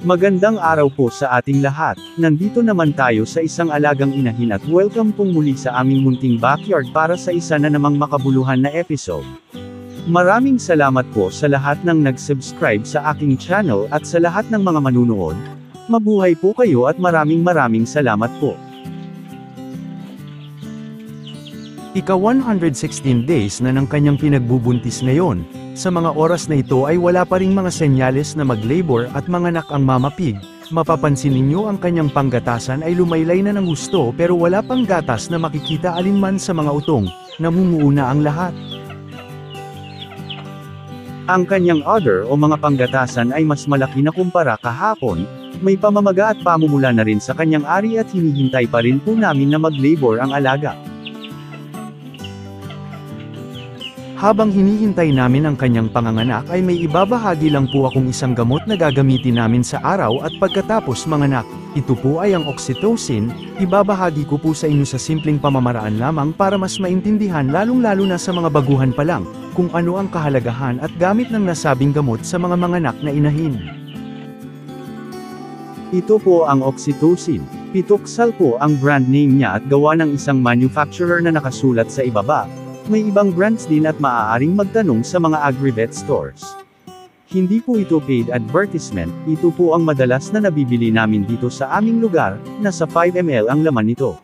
Magandang araw po sa ating lahat. Nandito naman tayo sa isang alagang inahin at welcome pong muli sa aming munting backyard para sa isa na namang makabuluhan na episode. Maraming salamat po sa lahat ng nag-subscribe sa aking channel at sa lahat ng mga manunood. Mabuhay po kayo at maraming salamat po. Ika-116 days na ng kanyang pinagbubuntis ngayon. Sa mga oras na ito ay wala pa ring mga senyales na mag-labor at manganak ang Mama Pig. Mapapansin ninyo ang kanyang panggatasan ay lumaylay na ng gusto pero wala pang gatas na makikita alinman sa mga utong. Namumuuna ang lahat. Ang kanyang udder o mga panggatasan ay mas malaki na kumpara kahapon. May pamamaga at pamumula na rin sa kanyang ari at hinihintay pa rin po namin na mag-labor ang alaga. Habang hinihintay namin ang kanyang panganganak ay may ibabahagi lang po akong isang gamot na gagamitin namin sa araw at pagkatapos manganak. Ito po ay ang oxytocin. Ibabahagi ko po sa inyo sa simpleng pamamaraan lamang para mas maintindihan lalong-lalo na sa mga baguhan pa lang, kung ano ang kahalagahan at gamit ng nasabing gamot sa mga manganak na inahin. Ito po ang oxytocin. Pitoxal po ang brand name niya at gawa ng isang manufacturer na nakasulat sa ibaba. May ibang brands din at maaaring magtanong sa mga agri-vet stores. Hindi po ito paid advertisement, ito po ang madalas na nabibili namin dito sa aming lugar, nasa 5 ml ang laman nito.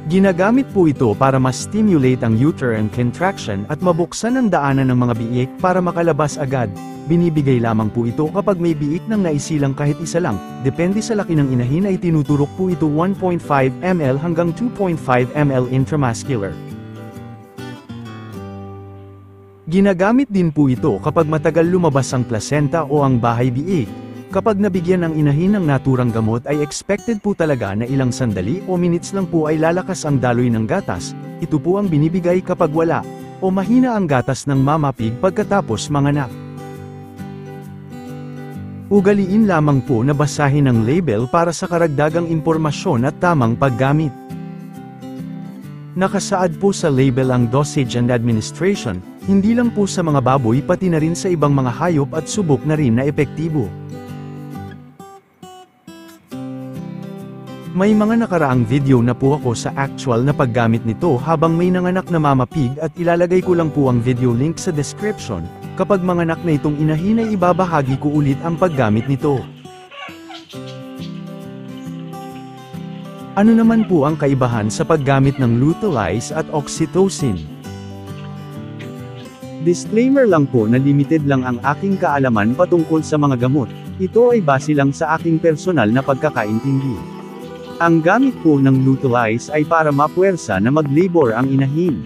Ginagamit po ito para ma-stimulate ang uterine contraction at mabuksan ang daanan ng mga biik para makalabas agad. Binibigay lamang po ito kapag may biik ng naisilang kahit isa lang. Depende sa laki ng inahin ay tinuturok po ito 1.5 ml hanggang 2.5 ml intramuscular. Ginagamit din po ito kapag matagal lumabas ang placenta o ang bahay biik. Kapag nabigyan ang inahin ng naturang gamot ay expected po talaga na ilang sandali o minutes lang po ay lalakas ang daloy ng gatas. Ito po ang binibigay kapag wala o mahina ang gatas ng Mama Pig pagkatapos manganak. Ugaliin lamang po na basahin ang label para sa karagdagang impormasyon at tamang paggamit. Nakasaad po sa label ang dosage and administration, hindi lang po sa mga baboy pati na rin sa ibang mga hayop at subok na rin na epektibo. May mga nakaraang video na po ako sa actual na paggamit nito habang may nanganak na Mama Pig at ilalagay ko lang po ang video link sa description. Kapag manganak na itong inahin ay ibabahagi ko ulit ang paggamit nito. Ano naman po ang kaibahan sa paggamit ng Lutalize at oxytocin? Disclaimer lang po na limited lang ang aking kaalaman patungkol sa mga gamot. Ito ay base lang sa aking personal na pagkakaintindi. Ang gamit po ng Lutalize ay para mapuwersa na mag-labor ang inahin.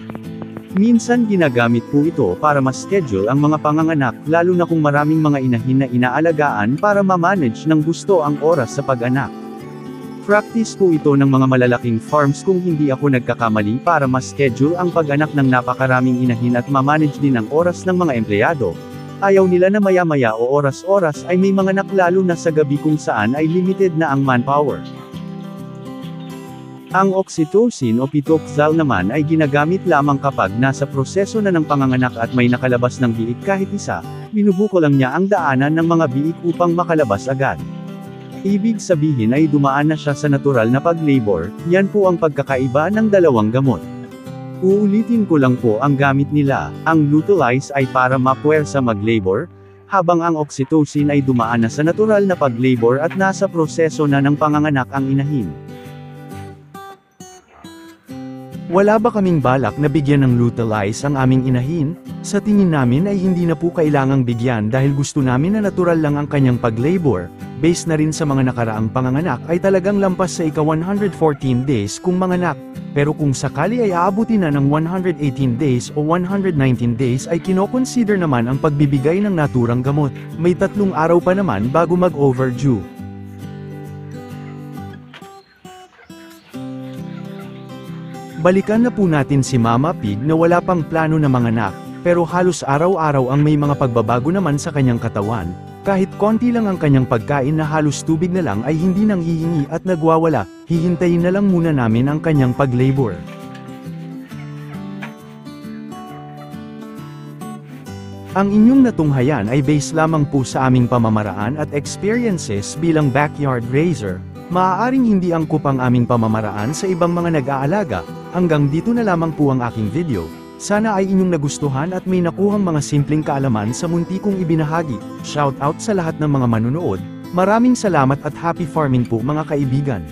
Minsan ginagamit po ito para ma-schedule ang mga panganganak lalo na kung maraming mga inahin na inaalagaan para ma-manage ng gusto ang oras sa pag-anak. Practice po ito ng mga malalaking farms kung hindi ako nagkakamali para ma-schedule ang pag-anak ng napakaraming inahin at ma-manage din ang oras ng mga empleyado. Ayaw nila na maya-maya o oras-oras ay may manganak lalo na sa gabi kung saan ay limited na ang manpower. Ang oxytocin o pitoxal naman ay ginagamit lamang kapag nasa proseso na ng panganganak at may nakalabas ng biik kahit isa, binubuko lang niya ang daanan ng mga biik upang makalabas agad. Ibig sabihin ay dumaan na siya sa natural na pag-labor, yan po ang pagkakaiba ng dalawang gamot. Uulitin ko lang po ang gamit nila, ang Lutalize ay para mapuwersa mag-labor, habang ang oxytocin ay dumaan na sa natural na pag-labor at nasa proseso na ng panganganak ang inahin. Wala ba kaming balak na bigyan ng Lutalize ang aming inahin? Sa tingin namin ay hindi na po kailangang bigyan dahil gusto namin na natural lang ang kanyang pag-labor. Based na rin sa mga nakaraang panganganak ay talagang lampas sa ika-114 days kung manganak. Pero kung sakali ay aabutin na ng 118 days o 119 days ay kinoconsider naman ang pagbibigay ng naturang gamot. May 3 araw pa naman bago mag-overdue. Balikan na po natin si Mama Pig na wala pang plano na manganak, pero halos araw-araw ang may mga pagbabago naman sa kanyang katawan. Kahit konti lang ang kanyang pagkain na halos tubig na lang ay hindi nang hihingi at nagwawala, hihintayin na lang muna namin ang kanyang pag-labor. Ang inyong natunghayan ay base lamang po sa aming pamamaraan at experiences bilang backyard raiser. Maaaring hindi angkop ang aming pamamaraan sa ibang mga nag-aalaga. Hanggang dito na lamang po ang aking video. Sana ay inyong nagustuhan at may nakuhang mga simpleng kaalaman sa munti kong ibinahagi. Shout out sa lahat ng mga manunood. Maraming salamat at happy farming po mga kaibigan.